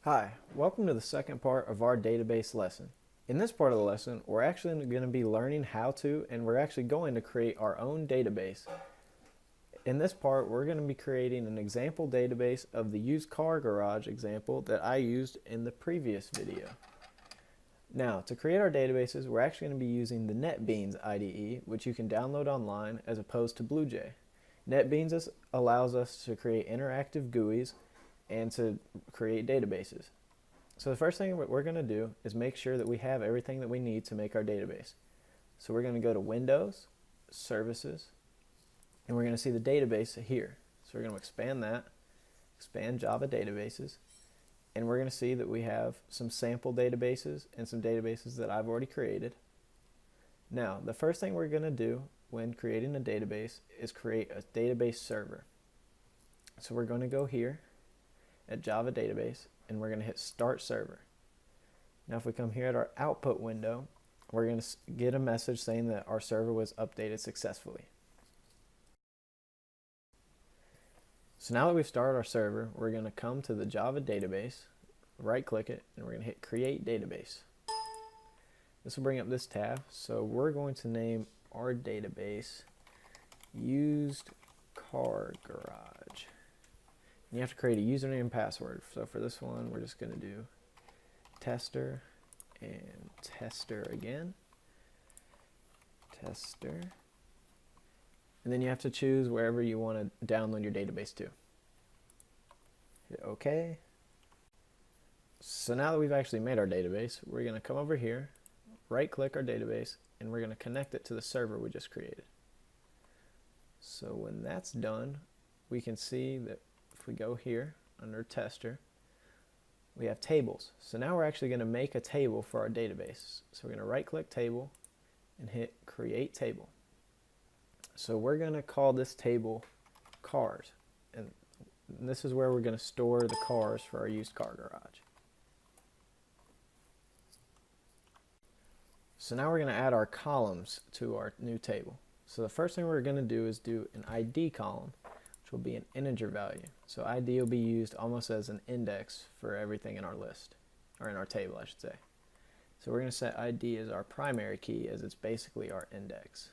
Hi, welcome to the second part of our database lesson. In this part of the lesson, we're actually going to be learning how to, and we're actually going to create our own database. In this part, we're going to be creating an example database of the used car garage example that I used in the previous video. Now, to create our databases, we're actually going to be using the NetBeans IDE, which you can download online as opposed to BlueJ. NetBeans allows us to create interactive GUIs and to create databases. So the first thing we're going to do is make sure that we have everything that we need to make our database. So we're going to go to Windows, Services, and we're going to see the database here. So we're going to expand that, expand Java databases, and we're going to see that we have some sample databases and some databases that I've already created. Now, the first thing we're going to do when creating a database is create a database server. So we're going to go here at Java database and we're going to hit start server. Now if we come here at our output window, we're going to get a message saying that our server was updated successfully. So now that we've started our server, we're going to come to the Java database, right click it, and we're going to hit create database. This will bring up this tab. So we're going to name our database used car garage. And you have to create a username and password. So for this one, we're just going to do tester and tester again. Tester. And then you have to choose wherever you want to download your database to. Hit OK. So now that we've actually made our database, we're going to come over here, right click our database, and we're going to connect it to the server we just created. So when that's done, we can see that if we go here under tester, we have tables. So now we're actually going to make a table for our database. So we're going to right click table and hit create table. So we're going to call this table cars, and this is where we're going to store the cars for our used car garage. So now we're going to add our columns to our new table. So the first thing we're going to do is do an ID column, which will be an integer value. So ID will be used almost as an index for everything in our list, or in our table I should say. So we're going to set ID as our primary key, as it's basically our index.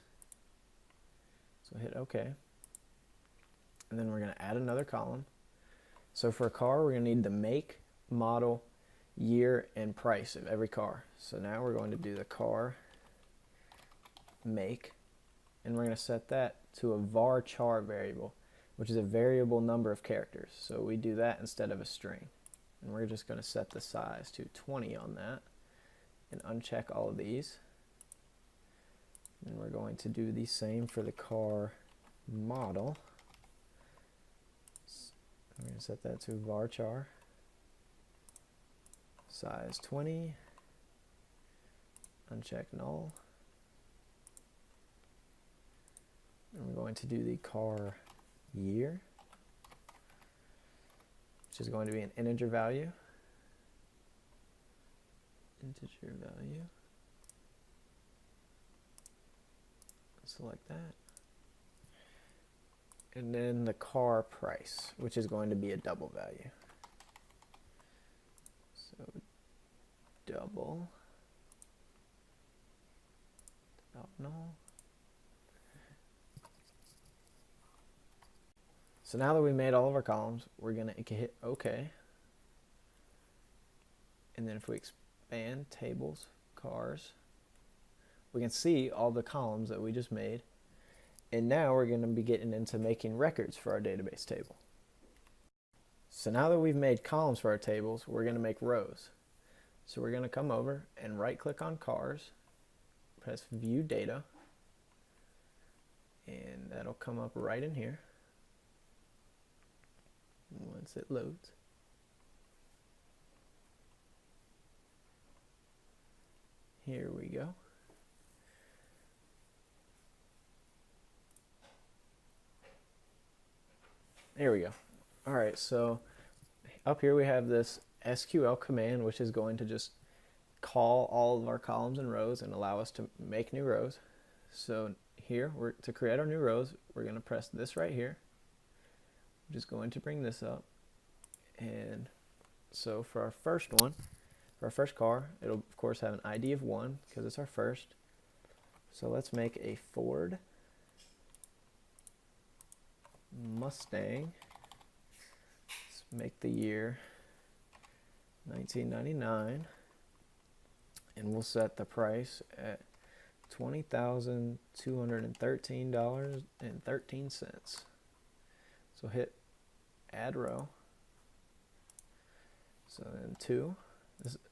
So hit OK. And then we're going to add another column. So for a car, we're going to need the make, model, year, and price of every car. So now we're going to do the car make, and we're going to set that to a varchar variable, which is a variable number of characters. So we do that instead of a string. And we're just going to set the size to 20 on that and uncheck all of these. And we're going to do the same for the car model. We're going to set that to varchar, size 20, uncheck null. And we're going to do the car year, which is going to be an integer value. Integer value. Select that. And then the car price, which is going to be a double value. So double null. So now that we made all of our columns, we're going to hit OK. And then if we expand tables, cars, we can see all the columns that we just made. And now we're going to be getting into making records for our database table. So now that we've made columns for our tables, we're going to make rows. So we're going to come over and right click on cars, press view data, and that'll come up right in here once it loads. Here we go. There we go. Alright, so up here we have this SQL command, which is going to just call all of our columns and rows and allow us to make new rows. So here, to create our new rows, we're going to press this right here. I'm just going to bring this up, and So for our first one, for our first car, it'll of course have an ID of 1 because it's our first. So let's make a Ford Mustang. Let's make the year 1999, and we'll set the price at $20,213.13. So hit add row. So then 2.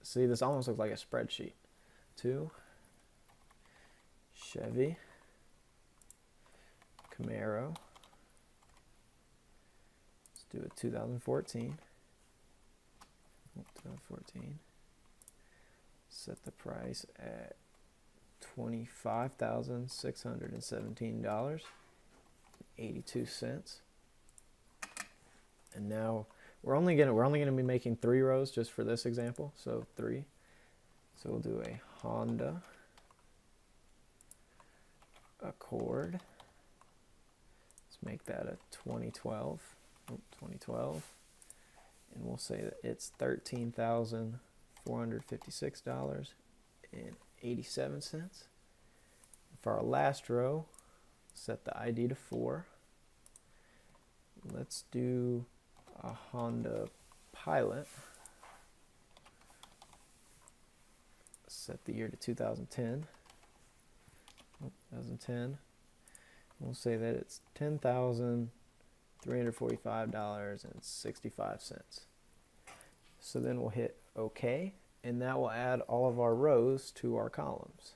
See, this almost looks like a spreadsheet. 2 Chevy Camaro. Let's do a 2014. Set the price at $25,617.82. And now we're only gonna be making 3 rows just for this example. So 3. So we'll do a Honda Accord. Let's make that a 2012. And we'll say that it's $13,456.87. For our last row, set the ID to 4. Let's do a Honda Pilot. Set the year to 2010. We'll say that it's $10,345.65. So then we'll hit OK, and that will add all of our rows to our columns.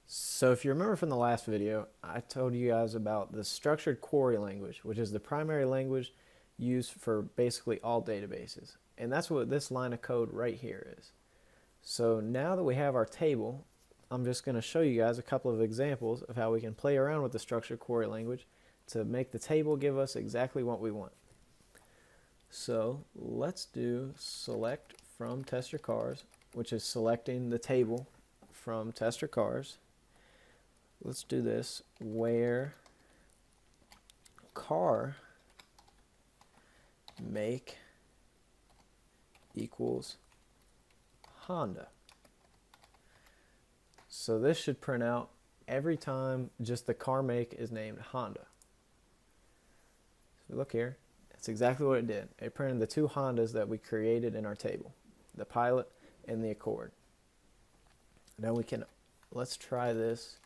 So if you remember from the last video, I told you guys about the structured query language, which is the primary language used for basically all databases. And that's what this line of code right here is. So now that we have our table, I'm just going to show you guys a couple of examples of how we can play around with the structured query language to make the table give us exactly what we want. So let's do select from tester cars, which is selecting the table from tester cars. Let's do this where car make equals Honda. So this should print out every time just the car make is named Honda. So look here, that's exactly what it did. It printed the 2 Hondas that we created in our table, the Pilot and the Accord. Now let's try this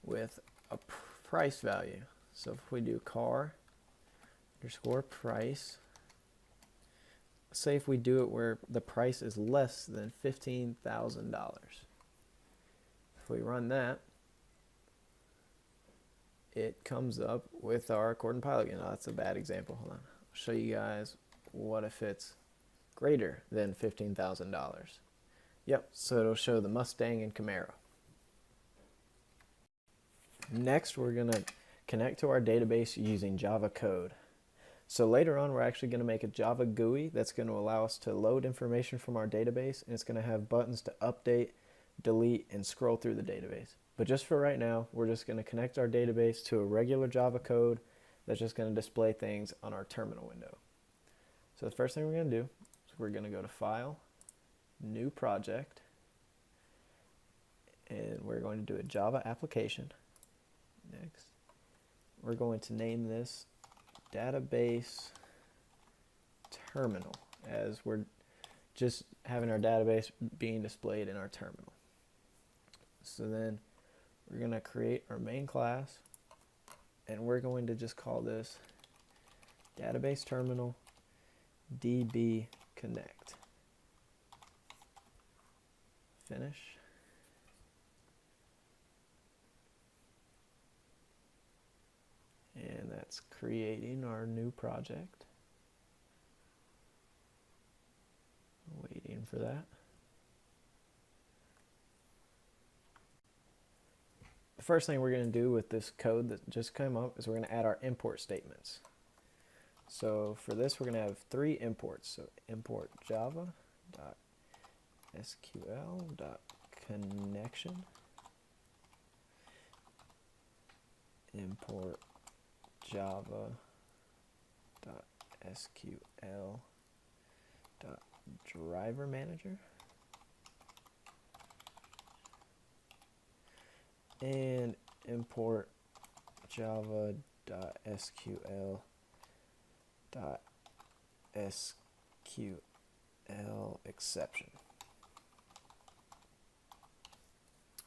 with a price value. So if we do car underscore price, say if we do it where the price is less than $15,000. If we run that, it comes up with our Accord and Pilot again. Oh, that's a bad example. Hold on. I'll show you guys what if it's greater than $15,000. Yep, so it'll show the Mustang and Camaro. Next, we're going to connect to our database using Java code. So later on, we're actually going to make a Java GUI that's going to allow us to load information from our database, and it's going to have buttons to update, delete, and scroll through the database. But just for right now, we're just going to connect our database to a regular Java code that's just going to display things on our terminal window. So the first thing we're going to do is we're going to go to File, New Project, and we're going to do a Java application. Next, we're going to name this Database Terminal, as we're just having our database being displayed in our terminal. So then we're going to create our main class, and we're going to just call this Database Terminal DB Connect. Finish. And that's creating our new project. Waiting for that. The first thing we're going to do with this code that just came up is we're going to add our import statements. So for this, we're going to have 3 imports. So import java.sql.connection, import java.sql SQL dot driver manager, and import java dot SQL dot SQL exception.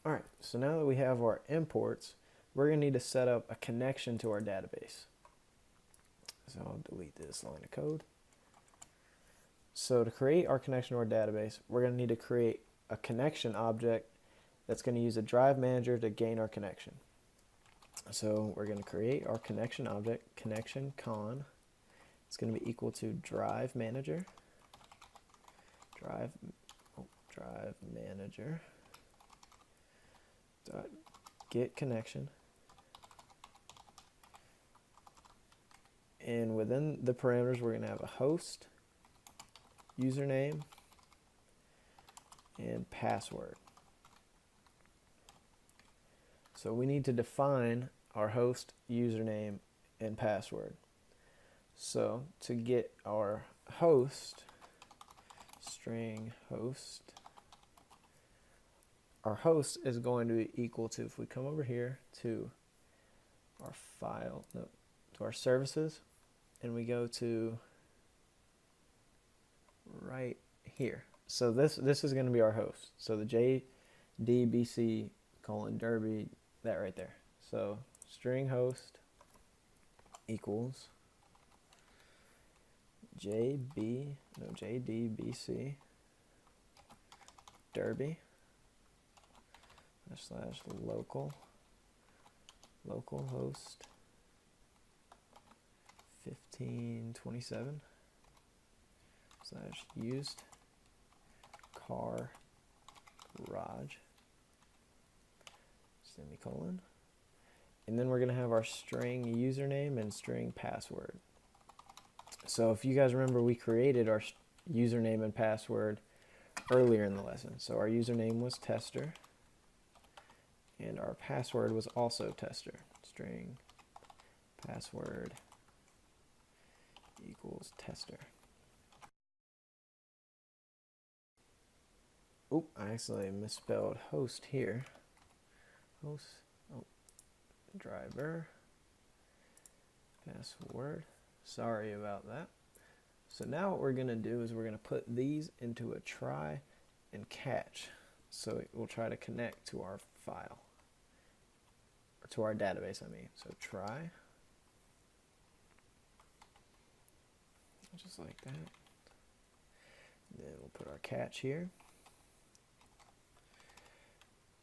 Alright, so now that we have our imports, we're going to need to set up a connection to our database. So I'll delete this line of code. So to create our connection to our database, we're going to need to create a connection object that's going to use a drive manager to gain our connection. So we're going to create our connection object, connection con. It's going to be equal to drive manager, drive manager dot get connection, and within the parameters we're going to have a host, username, and password. So we need to define our host, username, and password. So to get our host, string host, our host is going to be equal to, if we come over here to our file, no, to our services, and we go to right here. So this is going to be our host. So the JDBC colon Derby, that right there. So string host equals JDBC Derby slash local host 1527 slash used car garage semicolon, and then we're going to have our string username and string password. So if you guys remember, we created our username and password earlier in the lesson. So our username was tester and our password was also tester. String password equals tester. Oop, I actually misspelled host here. Host, oh, driver, password. Sorry about that. So now what we're going to do is we're going to put these into a try and catch. So it will try to connect to our file, or to our database, I mean. So try, just like that. Then we'll put our catch here.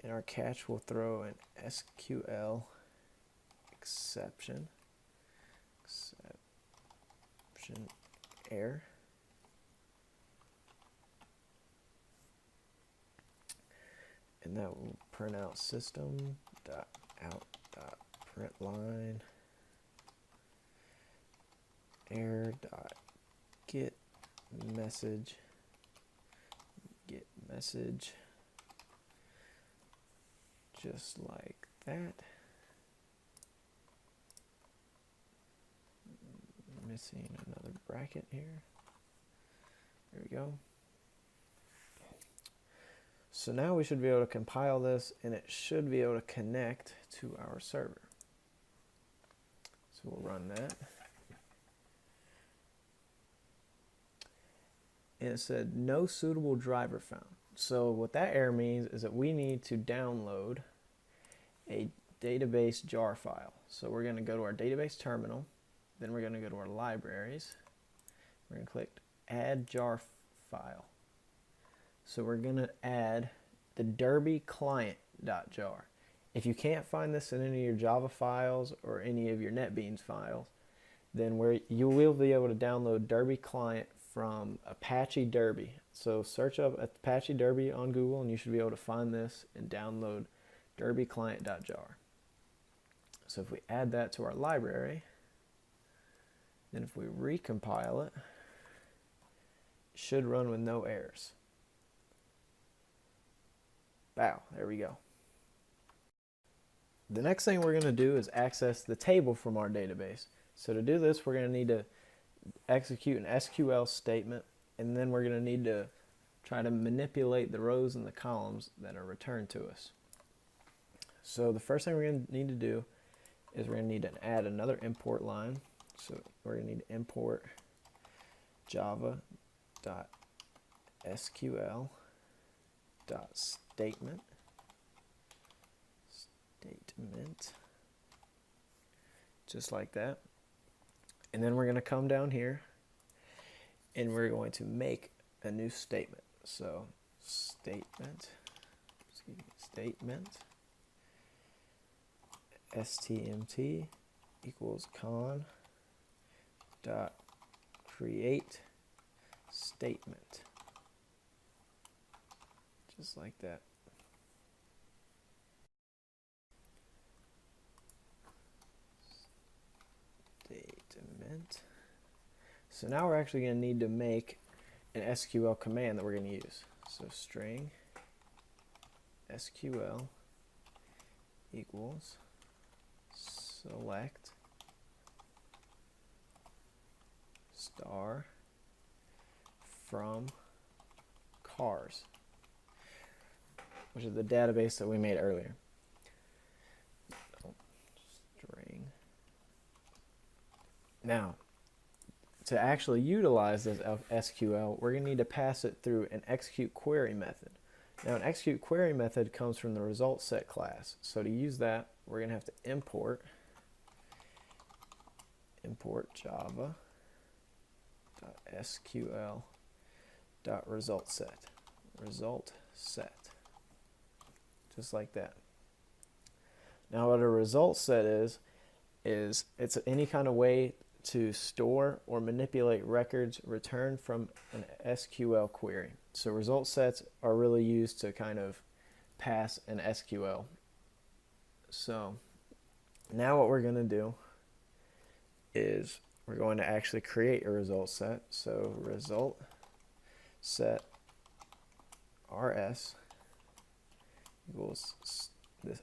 And our catch will throw an SQL exception error. And that will print out system.out.println error.get message just like that. Missing another bracket here. There we go. So now we should be able to compile this, and it should be able to connect to our server. So we'll run that. And it said no suitable driver found. So what that error means is that we need to download a database jar file. So we're going to go to our database terminal, then we're going to go to our libraries. We're going to click add jar file. So we're going to add the Derby client.jar. If you can't find this in any of your Java files or any of your NetBeans files, then you will be able to download Derby client from Apache Derby. So search up Apache Derby on Google and you should be able to find this and download Derby client.jar. So if we add that to our library, then if we recompile it, it should run with no errors. Wow, there we go. The next thing we're going to do is access the table from our database. So to do this, we're going to need to execute an SQL statement, and then we're going to need to try to manipulate the rows and the columns that are returned to us. So the first thing we're going to need to do is we're going to need to add another import line. So we're going to need to import java.sql.statement, just like that. And then we're going to come down here and we're going to make a new statement. So statement stmt equals con dot create statement, just like that. Statement. So now we're actually going to need to make an SQL command that we're going to use. So string SQL equals select star from cars, which is the database that we made earlier. String. Now, to actually utilize this SQL, we're going to need to pass it through an execute query method. Now, an execute query method comes from the result set class. So to use that, we're going to have to import java.sql.result set, just like that. Now, what a result set is it's any kind of way to store or manipulate records returned from an SQL query. So result sets are really used to kind of pass an SQL. So now what we're going to do is we're going to actually create a result set. So result set rs equals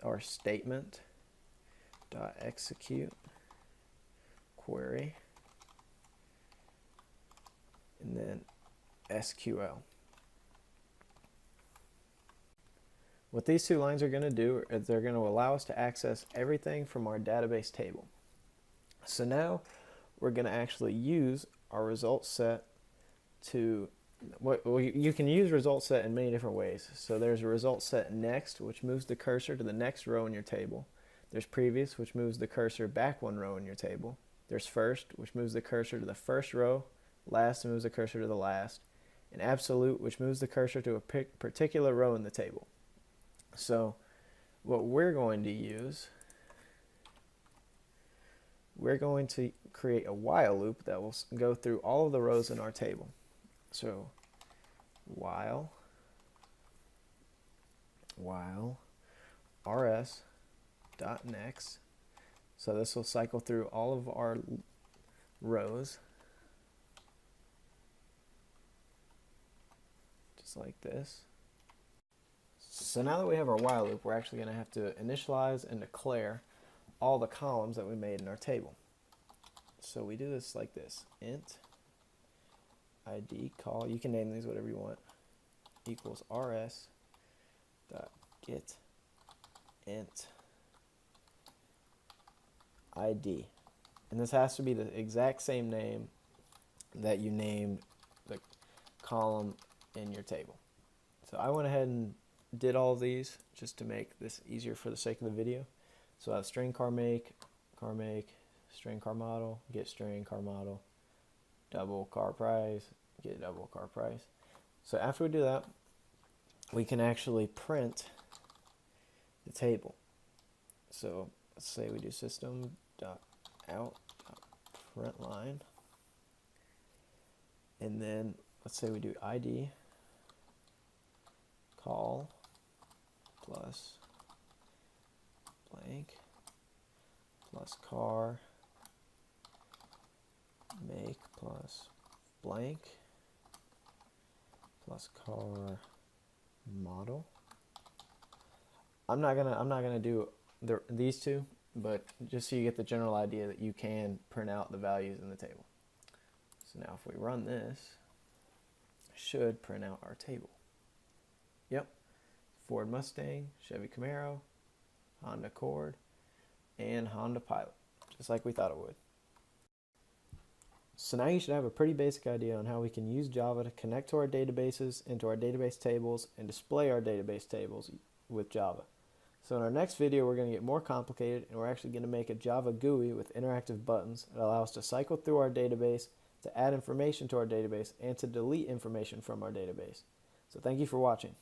our statement dot execute query, and then SQL. What these two lines are going to do is they're going to allow us to access everything from our database table. So now we're going to actually use our result set to, you can use result set in many different ways. So there's a result set next, which moves the cursor to the next row in your table. There's previous, which moves the cursor back one row in your table. There's first, which moves the cursor to the first row. Last moves the cursor to the last. And absolute, which moves the cursor to a particular row in the table. So what we're going to use, we're going to create a while loop that will go through all of the rows in our table. So while rs.next, so this will cycle through all of our rows, just like this. So now that we have our while loop, we're actually going to have to initialize and declare all the columns that we made in our table. So we do this like this: int id call, you can name these whatever you want, equals rs dot get int id, and this has to be the exact same name that you named the column in your table. So I went ahead and did all of these just to make this easier for the sake of the video. So I have string car make, string car model, get string car model, double car price, get double car price. So after we do that, we can actually print the table. So let's say we do system.out.println, and then let's say we do id call plus blank plus car make plus blank plus car model. I'm not gonna do these two, but just so you get the general idea that you can print out the values in the table. So now if we run this, it should print out our table. Yep, Ford Mustang, Chevy Camaro, Honda Accord, and Honda Pilot, just like we thought it would. So now you should have a pretty basic idea on how we can use Java to connect to our databases, into our database tables, and display our database tables with Java. So in our next video, we're going to get more complicated, and we're actually going to make a Java GUI with interactive buttons that allow us to cycle through our database, to add information to our database, and to delete information from our database. So thank you for watching.